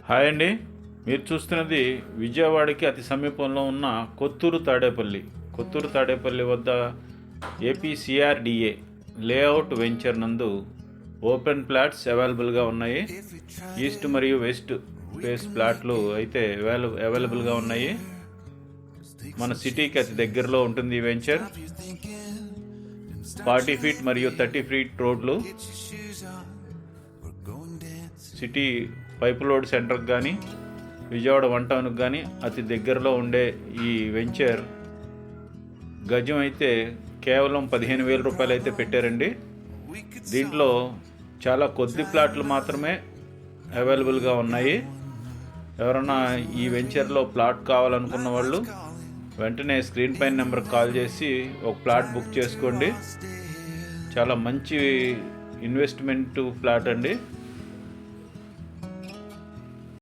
Hi అండి. మీరు చూస్తున్నది విజయవాడకి అతి సమీపంలో ఉన్న కొత్తూరు తాడేపల్లి వద్ద ఏపీసీఆర్డీఏ లేఅవుట్ వెంచర్ నందు ఓపెన్ ప్లాట్స్ అవైలబుల్గా ఉన్నాయి. ఈస్ట్ మరియు వెస్ట్ ఫేస్ ప్లాట్లు అయితే అవైలబుల్గా ఉన్నాయి. మన సిటీకి అతి దగ్గరలో ఉంటుంది ఈ వెంచర్. 40 ఫీట్ మరియు 30 ఫీట్ రోడ్లు, సిటీ పైప్ లోడ్ సెంటర్కి కానీ విజయవాడ 1 టౌన్కి కానీ అతి దగ్గరలో ఉండే ఈ వెంచర్ గజం అయితే కేవలం 15,000 రూపాయలు అయితే పెట్టారండి. దీంట్లో చాలా కొద్ది ప్లాట్లు మాత్రమే అవైలబుల్గా ఉన్నాయి. ఎవరన్నా ఈ వెంచర్లో ప్లాట్ కావాలనుకున్న వాళ్ళు వెంటనే స్క్రీన్ పైన నెంబర్కి కాల్ చేసి ఒక ప్లాట్ బుక్ చేసుకోండి. చాలా మంచి ఇన్వెస్ట్మెంట్ ప్లాట్ అండి.